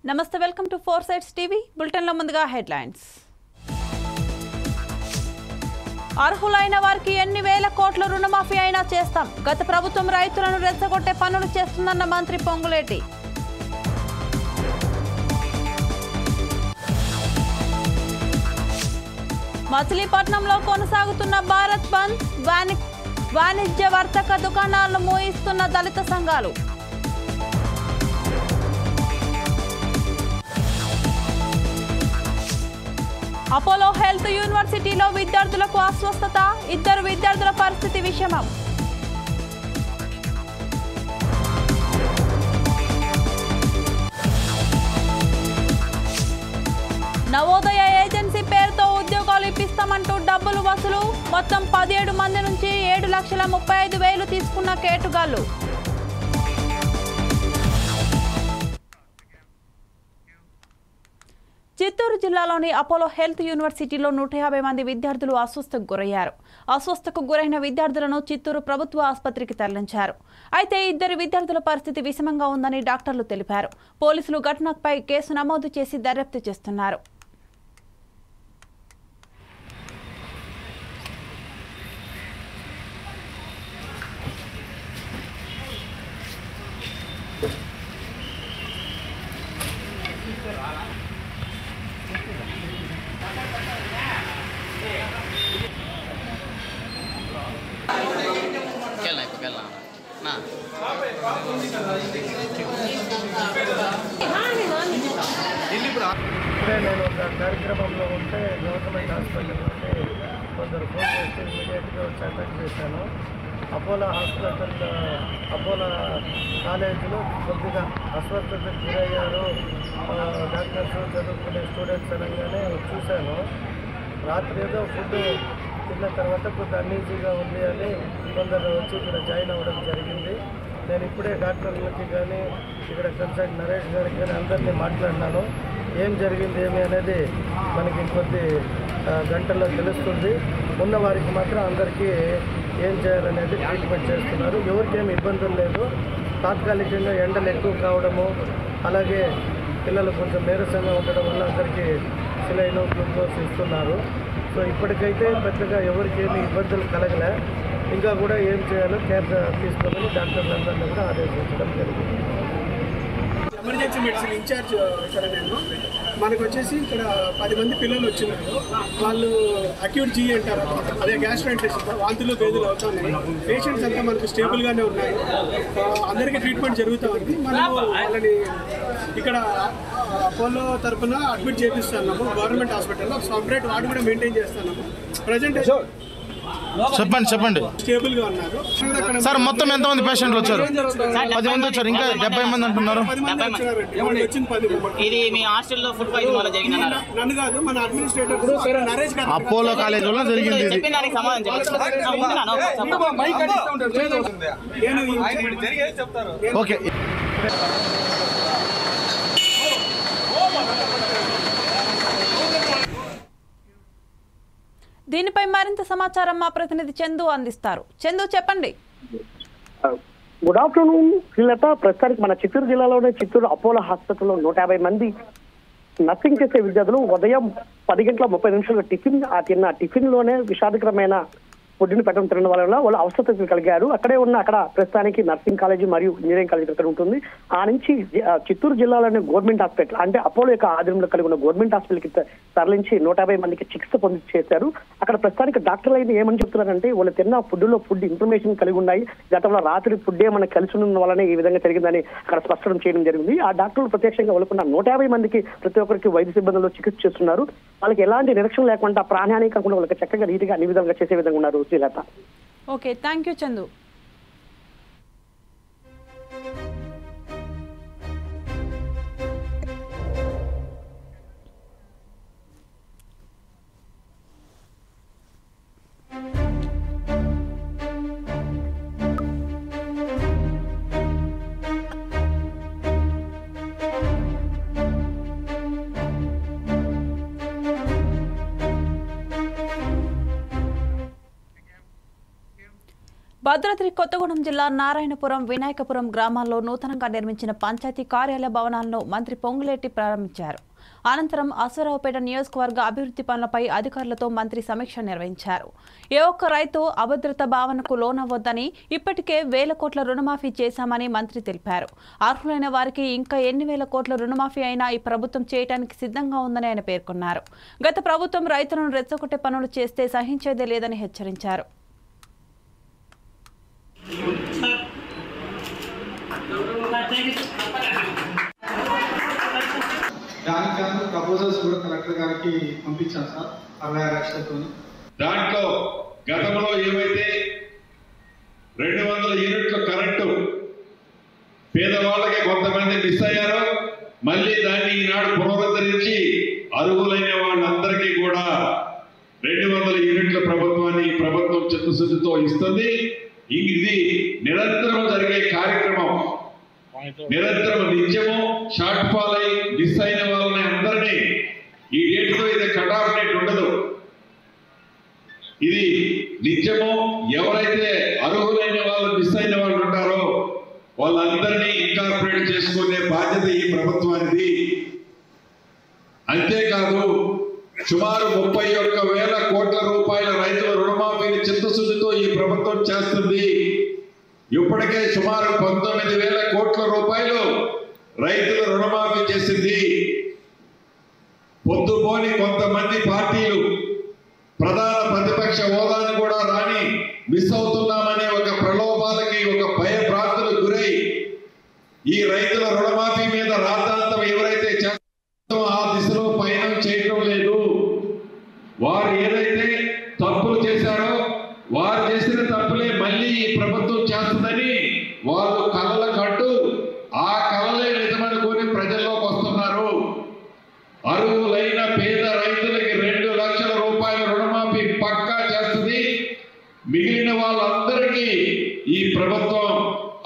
నమస్తే welcome to four sides TV bulletin లో ముందుగా హెడ్లైన్స్ అర్హులైన వారికి ఎన్ని వేల కోట్ల రుణమాఫీ అయినా చేస్తాం గత ప్రభుత్వం రైతులను రెచ్చగొట్టే పనులు చేస్తుందన్న మంత్రి పొంగులేటి మచిలీపట్నంలో కొనసాగుతున్న భారత్ బంద్ వాణిజ్య వర్తక దుకాణాలను మూయిస్తున్న దళిత సంఘాలు అపోలో హెల్త్ యూనివర్సిటీలో విద్యార్థులకు అస్వస్థత ఇద్దరు విద్యార్థుల పరిస్థితి విషమం నవోదయ ఏజెన్సీ పేరుతో ఉద్యోగాలు ఇప్పిస్తామంటూ డబ్బులు వసూలు మొత్తం 17 మంది నుంచి 7,35,000 తీసుకున్న కేటుగాళ్లు చిత్తూరు జిల్లాలోని అపోలో హెల్త్ యూనివర్సిటీలో 150 మంది విద్యార్థులు అస్వస్థకు గురయ్యారు. అస్వస్థకు గురైన విద్యార్థులను చిత్తూరు ప్రభుత్వ ఆసుపత్రికి తరలించారు. అయితే ఇద్దరు విద్యార్థుల పరిస్థితి విషమంగా ఉందని డాక్టర్లు తెలిపారు. పోలీసులు ఘటనపై కేసు నమోదు చేసి దర్యాప్తు చేస్తున్నారు. ఇప్పుడే నేను ఒక కార్యక్రమంలో ఉంటే గవర్నమెంట్ హాస్పిటల్ ఉంటే కొందరు ఫోన్ చేస్తే ఇమీడియట్గా వచ్చి అటాక్ చేశాను. అపోలో కాలేజీలో కొద్దిగా అస్వస్థతకు గురయ్యారు డాక్టర్స్ చదువుకునే స్టూడెంట్స్ అనగానే చూశాను. రాత్రి ఏదో ఫుడ్ తిన్న తర్వాత కొద్దిగా అన్ఈజీగా ఉంది అని కొందరు వచ్చి ఇక్కడ జాయిన్ అవ్వడం జరిగింది. నేను ఇప్పుడే డాక్టర్లకి కానీ ఇక్కడ కన్సల్ట్ నరేష్ గారికి కానీ అందరినీ మాట్లాడినాను. ఏం జరిగింది ఏమి అనేది మనకి కొద్ది గంటల్లో తెలుస్తుంది. ఉన్న వారికి మాత్రం అందరికీ ఏం చేయాలనేది ట్రీట్మెంట్ చేస్తున్నారు. ఎవరికేమి ఇబ్బందులు లేదు. తాత్కాలికంగా ఎండలు ఎక్కువ కావడము అలాగే పిల్లలు కొంచెం నీరసంగా ఉండడం వల్ల అందరికీ సిలైన్ గ్లూకోజ్ ఇస్తున్నారు. సో ఇప్పటికైతే పెద్దగా ఎవరికి ఏమి ఇబ్బందులు కలగలే. ఇంకా కూడా ఏం చేయాలో కేర్ తీసుకోమని డాక్టర్లందరినీ కూడా ఆదేశించడం జరిగింది. ఎమర్జెన్సీ మెడిసిన్ ఇన్ఛార్జ్ ఇక్కడ నేను మనకు వచ్చేసి ఇక్కడ 10 మంది పిల్లలు వచ్చినారు. వాళ్ళు అక్యూట్ జీ అంటారు, అదే గ్యాస్ట్రైటిస్ వాంతులు బేదులు అవుతున్నాయి. పేషెంట్స్ అంతా మనకు స్టేబుల్గానే ఉన్నాయి. అందరికీ ట్రీట్మెంట్ జరుగుతూ ఉంది. మనము వాళ్ళని ఇక్కడ అపోలో తరఫున అడ్మిట్ చేపిస్తున్నాము. గవర్నమెంట్ హాస్పిటల్లో సపరేట్ వార్డు కూడా మెయింటైన్ చేస్తున్నాము. ప్రజెంట్ చెప్పండి స్టేబుల్ గా ఉన్నారు. సార్ మొత్తం ఎంతమంది పేషెంట్లు వచ్చారు? 10 మంది వచ్చారు. ఇంకా 70 మంది అంటున్నారు. 10 మంది వచ్చారండి. వచ్చింది 10 మంది. ఇది మీ హాస్టల్లో ఫుడ్ పాయిజన్ వల్ల జరిగిందన్నారు. నన్ను కాదు, మన అడ్మినిస్ట్రేటర్ నరేష్ గారు అపోలో కాలేజీలో జరిగింది. చెప్పిన దానికి సమాధానం నేను ఓకే. దీనిపై మరింత సమాచారం మా ప్రతినిధి చందు అందిస్తారు. చందు చెప్పండి. Good afternoon Srilatha. ప్రస్తుతానికి మన చిత్తూరు జిల్లాలోనే చిత్తూరు అపోలో హాస్పిటల్లో 150 మంది నర్సింగ్ చేసే విద్యార్థులు ఉదయం 10:30 టిఫిన్ తిన్న టిఫిన్ లోనే విషాదకరమైన ఫుడ్ని పెట్టడం తినడం వల్ల వాళ్ళు అవసరతలు కలిగారు. అక్కడ ప్రస్తుతానికి నర్సింగ్ కాలేజీ మరియు ఇంజనీరింగ్ కాలేజీ అక్కడ ఉంటుంది. ఆ నుంచి చిత్తూరు జిల్లాలోని గవర్నమెంట్ హాస్పిటల్ అంటే అపోలో యొక్క ఆధీనంలో కలిగి ఉన్న గవర్నమెంట్ హాస్పిటల్కి తరలించి 150 మందికి చికిత్స పొంది చేశారు. అక్కడ ప్రస్తుతానికి డాక్టర్లు అయితే ఏమని చెప్తున్నారంటే వాళ్ళు తిన్న ఫుడ్ ఇన్ఫర్మేషన్ కలిగి ఉన్నాయి. గతంలో రాత్రి ఫుడ్ ఏమైనా కలిసి ఉన్న వల్లనే ఈ విధంగా జరిగిందని అక్కడ స్పష్టం చేయడం జరిగింది. ఆ డాక్టర్లు ప్రత్యక్షంగా వాళ్ళకున్న 150 మందికి ప్రతి ఒక్కరికి వైద్య సిబ్బందులు చికిత్స చేస్తున్నారు. వాళ్ళకి ఎలాంటి నిరీక్షణ లేకుండా ప్రాణానికి కాకుండా వాళ్ళకి చక్కగా నీటిగా అన్ని విధాలుగా చేసే విధంగా ఉన్నారు Srilatha. Okay, thank you Chandu. Bhadradri Kothagudem జిల్లా నారాయణపురం వినాయకపురం గ్రామాల్లో నూతనంగా నిర్మించిన పంచాయతీ కార్యాలయ భవనాలను మంత్రి పొంగులేటి ప్రారంభించారు. అనంతరం అశ్వరావుపేట నియోజకవర్గ అభివృద్ధి పనులపై అధికారులతో మంత్రి సమీక్ష నిర్వహించారు. ఏ ఒక్క రైతు అభద్రత భావనకు లోనవద్దని ఇప్పటికే 1000 కోట్ల రుణమాఫీ చేశామని మంత్రి తెలిపారు. అర్హులైన వారికి ఇంకా ఎన్ని వేల కోట్ల రుణమాఫీ అయినా ఈ ప్రభుత్వం చేయడానికి సిద్ధంగా ఉందని ఆయన పేర్కొన్నారు. గత ప్రభుత్వం రైతులను రెచ్చగొట్టే పనులు చేస్తే సహించేదే లేదని హెచ్చరించారు. దానికి ప్రపోజల్స్ కూడా కలెక్టర్ గారికి పంపించాం సార్ 60 లక్షలతో. దాంట్లో గతంలో ఏమైతే 200 యూనిట్ల కరెంటు పేదవాళ్ళకి కొంతమంది మిస్ అయ్యారో మళ్ళీ దాన్ని ఈనాడు పునరుద్ధరించి అర్హులైన వాళ్ళందరికీ కూడా 200 యూనిట్ల ప్రభుత్వం చిత్తశుద్ధితో ఇస్తుంది. ఇది నిరంతరం జరిగే కార్యక్రమం. నిరంతరం నిత్యము షార్ట్ ఫాల్ అయి మిస్ అయిన వాళ్ళని అందరినీ ఈ డేట్తో ఇది కట్ ఆఫ్ డేట్ ఉండదు. ఇది నిత్యము ఎవరైతే అర్హులైన వాళ్ళు మిస్ అయిన వాళ్ళు ఉంటారో వాళ్ళందరినీ ఇన్కార్పొరేట్ చేసుకునే బాధ్యత ఈ ప్రభుత్వానికి. అంతేకాదు సుమారు 31,000 కోట్ల రూపాయల రైతుల రుణమాఫీని చిత్తశుద్ధితో ఈ ప్రభుత్వం చేస్తుంది. ఇప్పటికే సుమారు 19,000 కోట్ల రూపాయలు రైతుల రుణమాఫీ చేసింది. పొద్దుపోని కొంతమంది పార్టీలు ప్రధాన ప్రతిపక్ష హోదాను కూడా రాని మిస్ అవుతున్నామనే ఒక ప్రలోభాలకి ఒక భయభ్రాంతులకు గురై ఈ రైతుల రుణమాఫీ మీద రాద్ధాంతం ఎవరైతే చేస్తారో ఆ దిశలో పయనం చేయడం లేదు. వారు ఏదైతే తప్పులు చేశారో వారు చేసిన తప్పులే మళ్ళీ ఈ ప్రభుత్వం చేస్తుందని వాళ్ళు కలల కట్టు ఆ కలలే నిజమనుకొని ప్రజల్లోకి వస్తున్నారు. అర్హులైన పేద రైతులకి 2 లక్షల రూపాయల రుణమాఫీ పక్కా చేస్తుంది. మిగిలిన వాళ్ళందరికీ ఈ ప్రభుత్వం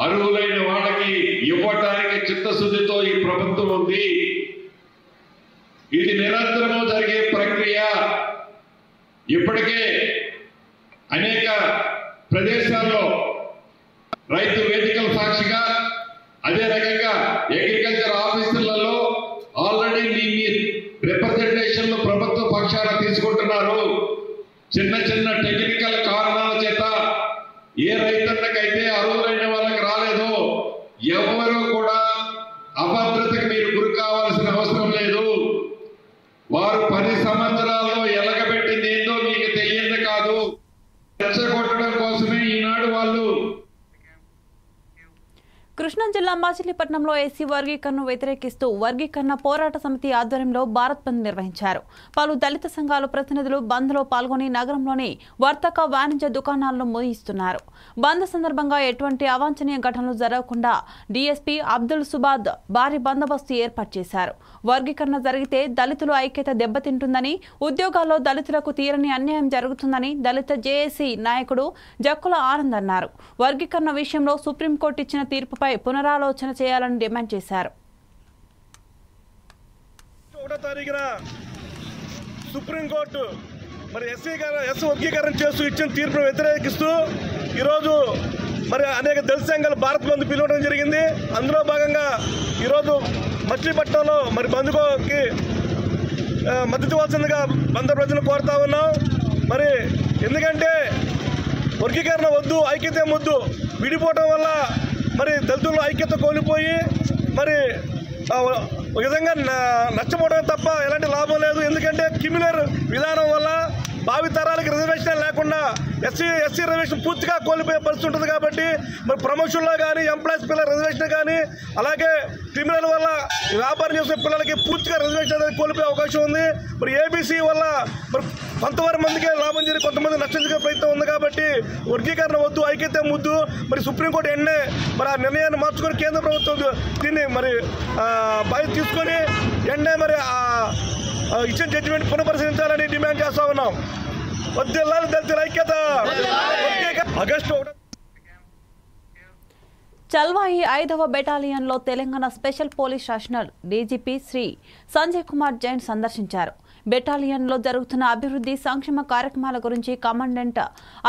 అర్హులైన వాళ్ళకి ఇవ్వటానికి చిత్తశుద్ధితో ఈ ప్రభుత్వం ఉంది. ఇది నిరంతరము జరిగే ప్రక్రియ. ఇప్పటికే అనేక ప్రదేశాల్లో రైతు వేదికల సాక్షిగా అదే రకంగా అగ్రికల్చర్ ఆఫీసులలో ఆల్రెడీ మీ రిప్రజెంటేషన్లు ప్రభుత్వ పక్షాన తీసుకుంటున్నారు. చిన్న చిన్న టెక్నికల్ కారణాల చేత ఏ రైతన్నకైతే అర్హులైన వాళ్ళకి రాలేదో ఎవరు కూడా అభద్రతకు మీరు గురి కావాల్సిన అవసరం లేదు. వారు 10 సంవత్సరాల్లో ఎలగబెట్టింది ఏందో మీకు తెలియదు కాదు. రెచ్చగొట్టడం కోసమే ఈనాడు వాళ్ళు. కృష్ణా జిల్లా మచిలీపట్నంలో ఎస్సీ వర్గీకరణను వ్యతిరేకిస్తూ వర్గీకరణ పోరాట సమితి ఆధ్వర్యంలో భారత్ బంద్ నిర్వహించారు. పలు దళిత సంఘాల ప్రతినిధులు బంద్లో పాల్గొని నగరంలోని వర్తక వాణిజ్య దుకాణాలను మూయిస్తున్నారు. బంద్ సందర్భంగా ఎటువంటి అవాంఛనీయ ఘటనలు జరగకుండా డీఎస్పీ అబ్దుల్ సుబాద్ భారీ బందోబస్తు ఏర్పాటు చేశారు. వర్గీకరణ జరిగితే దళితుల ఐక్యత దెబ్బతింటుందని, ఉద్యోగాల్లో దళితులకు తీరని అన్యాయం జరుగుతుందని దళిత జేఏసీ నాయకుడు జక్కుల ఆనంద్ అన్నారు. వర్గీకరణ విషయంలో సుప్రీంకోర్టు ఇచ్చిన తీర్పుపై పునరాలోచన చేయాలని డిమాండ్ చేశారు. 1వ తారీఖున సుప్రీంకోర్టు మరి ఎస్సీ వర్గీకరణ చేస్తూ ఇచ్చిన తీర్పును వ్యతిరేకిస్తూ ఈరోజు మరి అనేక దళిత సంఘాలు భారత్ బంద్ పిలవడం జరిగింది. అందులో భాగంగా ఈరోజు మచిలీపట్నంలో మరి బంద్కి మద్దతు ఇవ్వాల్సిందిగా బంద ప్రజలను కోరుతా ఉన్నాం. మరి ఎందుకంటే వర్గీకరణ వద్దు, ఐక్యత వద్దు. విడిపోవటం వల్ల మరి దళితుల ఐక్యత కోల్పోయి మరి ఒక విధంగా నష్టపోవడం తప్ప ఎలాంటి లాభం లేదు. ఎందుకంటే క్రిమినల్ విధానం వల్ల భావి తరాలకు రిజర్వేషన్ లేకుండా ఎస్సీ రిజర్వేషన్ పూర్తిగా కోల్పోయే పరిస్థితి ఉంటుంది. కాబట్టి మరి ప్రమోషన్లో కానీ ఎంప్లాయీస్ పిల్లల రిజర్వేషన్ కానీ అలాగే క్రిమినల్ వల్ల వ్యాపారం చేసే పిల్లలకి పూర్తిగా రిజర్వేషన్ అనేది కోల్పోయే అవకాశం ఉంది. మరి ఏబీసీ వల్ల మరి కొంతవరకు మందికి లాభం జరిగి కొంతమంది నష్టించే ప్రయత్నం ఉంది. కాబట్టి వర్గీకరణ వద్దు, ఐక్యత ముద్దు. మరి సుప్రీంకోర్టు ఎన్నే మరి ఆ నిర్ణయాన్ని మార్చుకొని కేంద్ర ప్రభుత్వం దీన్ని మరి బాధ్యత తీసుకొని ఎన్నే మరి ఇచ్చిన జడ్జిమెంట్ పునఃపరిశీలించాలని డిమాండ్ చేస్తా ఉన్నాం. వద్దెల్లాలి దళితుల ఐక్యత. ఆగస్టు చల్వాయి 5వ బెటాలియన్లో Telangana special police station DGP Shri Sanjay Kumar Jain సందర్శించారు. బెటాలియన్లో జరుగుతున్న అభివృద్ధి సంక్షేమ కార్యక్రమాల గురించి కమాండెంట్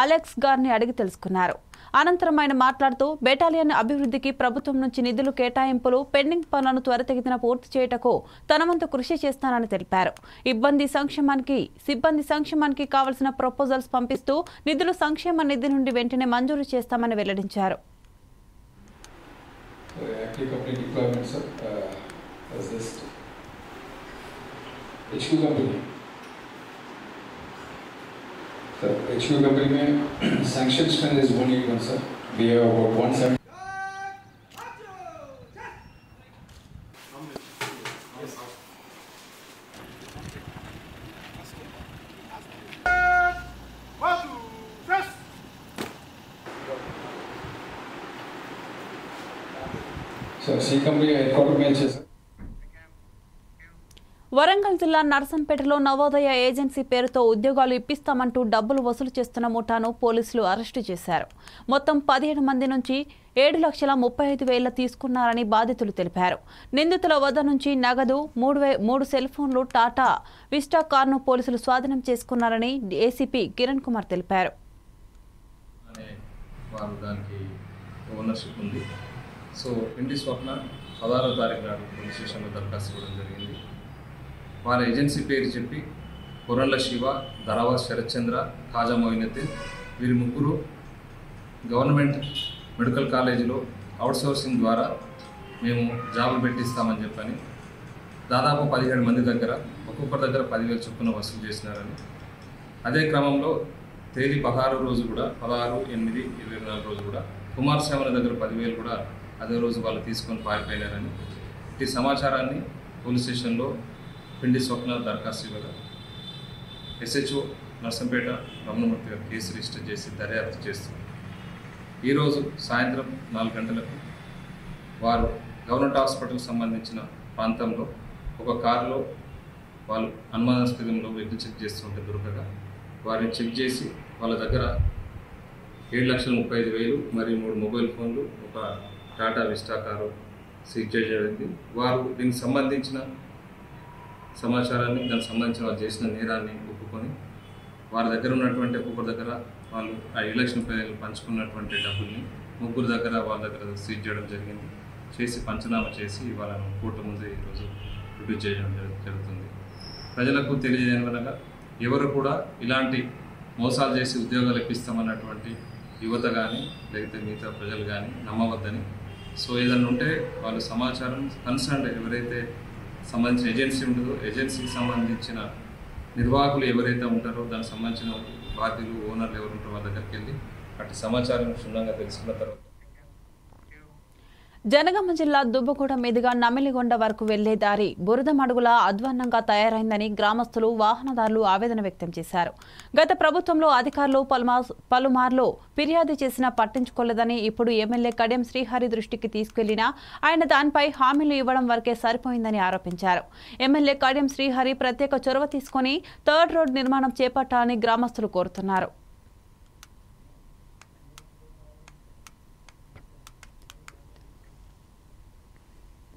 అలెక్స్ గారిని అడిగి తెలుసుకున్నారు. అనంతరం ఆయన మాట్లాడుతూ బెటాలియన్ అభివృద్ధికి ప్రభుత్వం నుంచి నిధులు కేటాయింపులు పెండింగ్ పనులను త్వరితగతిన పూర్తి చేయటకు తన వంతు కృషి చేస్తానని తెలిపారు. సిబ్బంది సంక్షేమానికి కావలసిన ప్రపోజల్స్ పంపిస్తూ నిధులు సంక్షేమ నిధి నుండి వెంటనే మంజూరు చేస్తామని వెల్లడించారు. HQ कंपनी में sanction strength is 181 sir. We have about 170. Sir C company headquarter में अच्छे सर. వరంగల్ జిల్లా నర్సంపేటలో నవోదయ ఏజెన్సీ పేరుతో ఉద్యోగాలు ఇప్పిస్తామంటూ డబ్బులు వసూలు చేస్తున్న ముఠాను పోలీసులు అరెస్టు చేశారు. మొత్తం 17 మంది నుంచి 7,35,000 తీసుకున్నారని బాధితులు తెలిపారు. నిందితుల వద్ద నుంచి నగదు 3 సెల్ ఫోన్లు టాటా విస్టా కార్ను పోలీసులు స్వాధీనం చేసుకున్నారని ఏసీపీ కిరణ్ కుమార్ తెలిపారు. సో ఇంటి స్వప్న 16వ తారీఖు నాడు పోలీస్ స్టేషన్లో దరఖాస్తు ఇవ్వడం జరిగింది. వారి ఏజెన్సీ పేరు చెప్పి కొరళ్ళ శివ, ధరావత్ శరత్చంద్ర, ఖాజా మొయినుద్దీన్ వీరి ముగ్గురు గవర్నమెంట్ మెడికల్ కాలేజీలో అవుట్సోర్సింగ్ ద్వారా మేము జాబులు పెట్టిస్తామని చెప్పని దాదాపు 17 మంది దగ్గర ఒక్కొక్కరి దగ్గర 10,000 చొప్పున వసూలు చేసినారని, అదే క్రమంలో తేదీ 16 రోజు కూడా 16/8/24 రోజు కూడా కుమారస్వామి దగ్గర 10,000 కూడా అదే రోజు వాళ్ళు తీసుకొని పారిపోయినారని ఈ సమాచారాన్ని పోలీస్ స్టేషన్లో పిండి స్వప్న దరఖాస్తు ఇవ్వగా ఎస్హెచ్ఓ నర్సంపేట రమణమూర్తి గారు కేసు రిజిస్టర్ చేసి దర్యాప్తు చేస్తున్నారు. ఈరోజు సాయంత్రం 4 గంటలకు వారు గవర్నమెంట్ హాస్పిటల్కి సంబంధించిన ప్రాంతంలో ఒక కారులో వాళ్ళు అనుమానాస్పదంలో వెహికల్ చెక్ చేస్తుంటే దొరకగా వారిని చెక్ చేసి వాళ్ళ దగ్గర 7,35,000 మరియు 3 మొబైల్ ఫోన్లు, ఒక టాటా విస్టా కారు సీజ్ చేయడం. వారు దీనికి సంబంధించిన సమాచారాన్ని, దానికి సంబంధించిన వాళ్ళు చేసిన నేరాన్ని ఒప్పుకొని వారి దగ్గర ఉన్నటువంటి ఒక్కొక్కరి దగ్గర వాళ్ళు ఆ 7,35,000 పంచుకున్నటువంటి డబ్బుల్ని ముగ్గురు దగ్గర వాళ్ళ దగ్గర సీజ్ చేయడం జరిగింది. చేసి పంచనామా చేసి వాళ్ళను కోర్టు ముందు ఈరోజు రివ్యూ చేయడం జరుగుతుంది. ప్రజలకు తెలియజేయనగా ఎవరు కూడా ఇలాంటి మోసాలు చేసి ఉద్యోగాలు ఇప్పిస్తామన్నటువంటి యువత కానీ లేకపోతే మిగతా ప్రజలు కానీ నమ్మవద్దని. సో ఏదైనా ఉంటే వాళ్ళు సమాచారం కన్సర్న్ ఎవరైతే సంబంధించిన ఏజెన్సీ ఉంటుందో ఏజెన్సీకి సంబంధించిన నిర్వాహకులు ఎవరైతే ఉంటారో దానికి సంబంధించిన బాధ్యులు ఓనర్లు ఎవరు ఉంటారో వాళ్ళ దగ్గరికి వెళ్ళి అటు సమాచారం క్షుణ్ణంగా తెలుసుకున్న తర్వాత జనగామ జిల్లా దుబ్బగూడ మీదుగా నమిలిగొండ వరకు వెళ్లే దారి బురద మడుగుల అధ్వాన్నంగా తయారైందని గ్రామస్తులు, వాహనదారులు ఆవేదన వ్యక్తం చేశారు. గత ప్రభుత్వంలో అధికారులు పలుమార్లు ఫిర్యాదు చేసినా పట్టించుకోలేదని, ఇప్పుడు ఎమ్మెల్యే కడియం శ్రీహరి దృష్టికి తీసుకెళ్లినా ఆయన దానిపై హామీలు ఇవ్వడం వరకే సరిపోయిందని ఆరోపించారు. ఎమ్మెల్యే కడియం శ్రీహరి ప్రత్యేక చొరవ తీసుకుని 3rd రోడ్ నిర్మాణం చేపట్టాలని గ్రామస్తులు కోరుతున్నారు.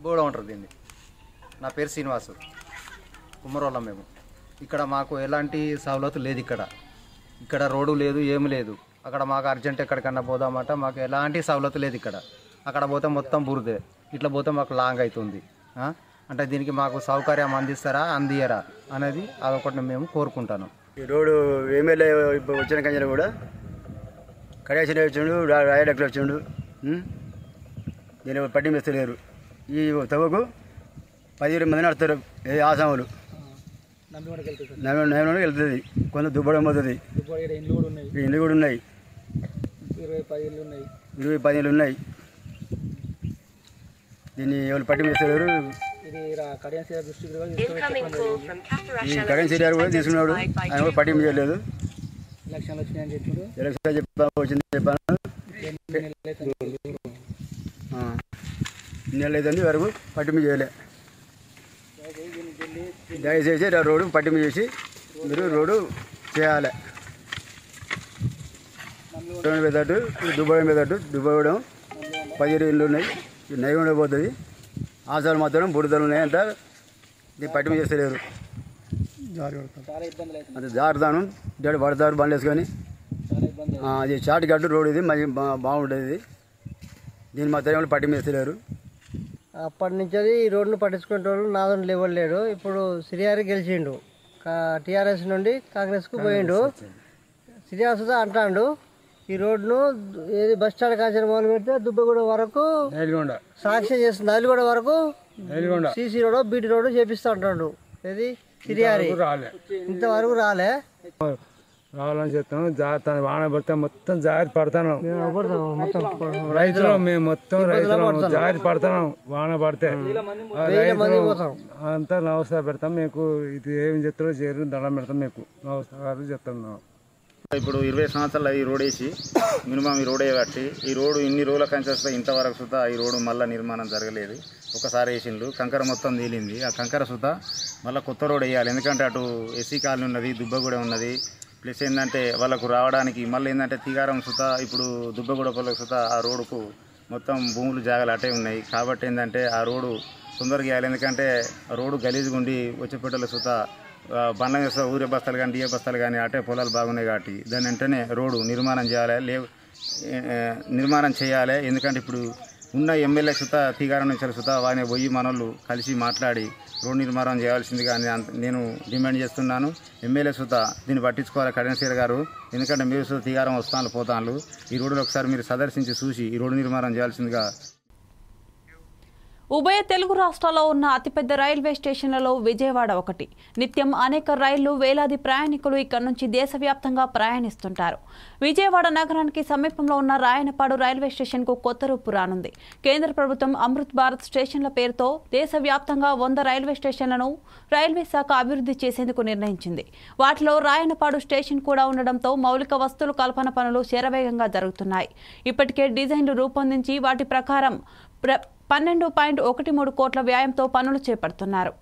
బోడ ఉంటుంది దీన్ని. నా పేరు శ్రీనివాసు, కుమ్మరోళ్ళం మేము. ఇక్కడ మాకు ఎలాంటి సవలతు లేదు. ఇక్కడ రోడ్డు లేదు, ఏమి లేదు. అక్కడ మాకు అర్జెంట్ ఎక్కడికన్నా పోదామంట మాకు ఎలాంటి సవలతు లేదు. అక్కడ పోతే మొత్తం బురదే, ఇట్లా పోతే మాకు లాంగ్ అవుతుంది. అంటే దీనికి మాకు సౌకర్యం అందిస్తారా అందియరా అనేది అదొకటి మేము కోరుకుంటాను. ఈ రోడ్డు ఎమ్మెల్యే వచ్చిన కంచెలు కూడా కడేసిన వచ్చిండు, రాయడక్కలు వచ్చిండు, దీని పట్టి మెస్తలేరు. ఈ తవ్వకు 17 మంది నడుస్తారు ఆసాములు. నైమంలోకి వెళ్తుంది, కొంత దుబ్బడం పోతుంది. ఇండ్లు కూడా ఉన్నాయి, 20-10 ఇళ్ళు ఉన్నాయి. దీన్ని ఎవరు పట్టి మెస్తలేరు. ఈ కరెంట్ సీరియర్ కూడా తీసుకున్నాడు, ఆయన కూడా పట్టి చేయలేదు. ఎలక్షన్ వచ్చింది చెప్పాను, నెలైతుంది వరకు పట్టింపు చేయలే. దయచేసి రోడ్డు పట్టింపు చేసి మీరు రోడ్డు చేయాలి. పెద్దట్టు దుబ్బడం పెద్దట్టు దుబ్బడం 17 ఇళ్ళు ఉన్నాయి. నైగుండ పోతుంది. ఆసాలు మాత్రం బురదలు ఉన్నాయంట, దీన్ని పట్టింపు చేస్తలేరు. అంత జారుతాను డాడీ పడతారు బండ్లు వేసుకొని. అది షార్ట్ గడ్డు రోడ్ ఇది మరి బాగుండేది. దీని మధ్యలో పట్టి మేస్తలేరు. అప్పటి నుంచి ఈ రోడ్ను పట్టించుకునే వాళ్ళు నాదం లేవలేడు. ఇప్పుడు సిరియారి గెలిచిండు, టీఆర్ఎస్ నుండి కాంగ్రెస్కు పోయిండు. శ్రీనివాస్ అంటాడు ఈ రోడ్ను ఏది బస్ స్టాండ్ కాల్చిన మొదలు పెడితే దుబ్బగూడ వరకు సాక్ష్యం చేస్తుంది, నల్గొండ వరకు సీసీ రోడ్ బీటీ రోడ్ చేపిస్తా అంటాడు. ఏది సిరియారి ఇంతవరకు రావాలని చెప్తాను. తన వాన పడితే మొత్తం జాగ్రత్త పడతాను. రైతులు మేము మొత్తం రైతులు జాగ్రత్త పడతాను. వాన పడితే అంతా నమస్కారం పెడతాం. మీకు ఇది ఏం చెప్తారో చేరు దండం పెడతాం. మీకు నమస్కారాలు చెప్తున్నాం. ఇప్పుడు 20 సంవత్సరాలు ఈ రోడ్ వేసి మినిమం ఈ రోడ్ వేయబట్టి ఈ రోడ్డు ఇన్ని రోజుల కంచి వస్తే ఇంతవరకు సుతా ఈ రోడ్డు మళ్ళీ నిర్మాణం జరగలేదు. ఒకసారి వేసిండ్రు, కంకర మొత్తం తేలింది. ఆ కంకర సుతా మళ్ళీ కొత్త రోడ్ వేయాలి. ఎందుకంటే అటు ఎస్సీ కాలనీ ఉన్నది, దుబ్బగూడ ఉన్నది. ప్లస్ ఏంటంటే వాళ్ళకు రావడానికి మళ్ళీ ఏంటంటే తిగారం సుతా ఇప్పుడు దుబ్బగూడ పొలకు సుతా ఆ రోడ్డుకు మొత్తం భూములు జాగాలు అటే ఉన్నాయి. కాబట్టి ఏంటంటే ఆ రోడ్డు తొందరగా వేయాలి. ఎందుకంటే రోడ్డు గలీజ్గా ఉండి వచ్చేపెట్టల సుతా బండ్ల మీద ఊరే బస్తాలు కానీ డిఏ బస్తాలు కానీ అటే పొలాలు బాగున్నాయి. కాబట్టి దాని వెంటనే రోడ్డు నిర్మాణం చేయాలి. ఎందుకంటే ఇప్పుడు ఉన్న ఎమ్మెల్యే సుతా తిగారం నుంచి సుతా వాని పోయి మనోళ్ళు కలిసి మాట్లాడి రోడ్డు నిర్మాణం చేయాల్సిందిగా నేను డిమాండ్ చేస్తున్నాను. ఎమ్మెల్యే సుతా దీన్ని పట్టించుకోవాలి కడెన్సీర్ గారు. ఎందుకంటే మీరు సుతా తిగారం వస్తాను పోతాను ఈ రోడ్డులో ఒకసారి మీరు సందర్శించి చూసి ఈ రోడ్డు నిర్మాణం చేయాల్సిందిగా. ఉభయ తెలుగు రాష్ట్రాల్లో ఉన్న అతిపెద్ద రైల్వే స్టేషన్లలో విజయవాడ ఒకటి. నిత్యం అనేక రైళ్లు, వేలాది ప్రయాణికులు ఇక్కడి నుంచి దేశవ్యాప్తంగా ప్రయాణిస్తుంటారు. విజయవాడ నగరానికి సమీపంలో ఉన్న రాయనపాడు రైల్వే స్టేషన్కు కొత్త రూపు రానుంది. కేంద్ర ప్రభుత్వం అమృత్ భారత్ స్టేషన్ల పేరుతో దేశవ్యాప్తంగా 100 రైల్వే స్టేషన్లను రైల్వే శాఖ అభివృద్ధి చేసేందుకు నిర్ణయించింది. వాటిలో రాయనపాడు స్టేషన్ కూడా ఉండడంతో మౌలిక వస్తువుల కల్పన పనులు శరవేగంగా జరుగుతున్నాయి. ఇప్పటికే డిజైన్లు రూపొందించి వాటి ప్రకారం 12.13 కోట్ల వ్యయంతో పనులు చేపడుతున్నారు.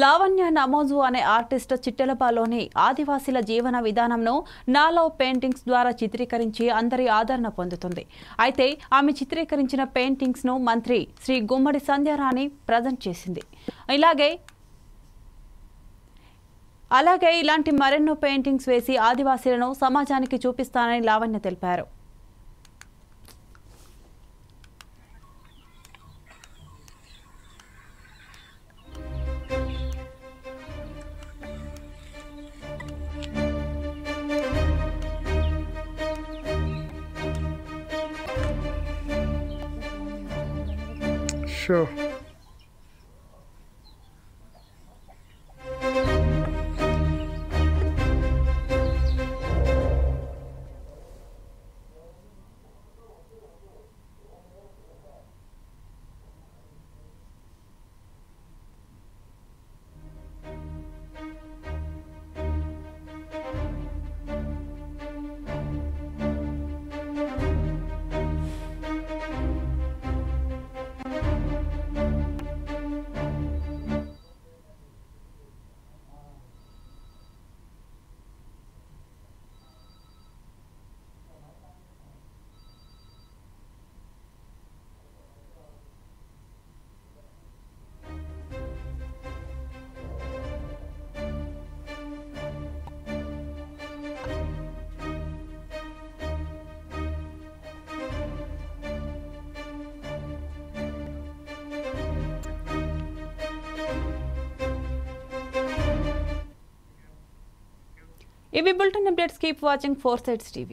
లావణ్య నమోజు అనే ఆర్టిస్ట్ చిట్టెలపాలోని ఆదివాసీల జీవన విధానంను నాలో పెయింటింగ్స్ ద్వారా చిత్రీకరించి అందరి ఆదరణ పొందుతుంది. అయితే ఆమె చిత్రీకరించిన పెయింటింగ్స్ ను మంత్రి శ్రీ గుమ్మడి సంధ్యారాణి ప్రజెంట్ చేసింది. అలాగే ఇలాంటి మరెన్నో పెయింటింగ్స్ వేసి ఆదివాసీలను సమాజానికి చూపిస్తానని లావణ్య తెలిపారు. Sure. ఇవి bulletin updates. Keep watching 4 Sides TV.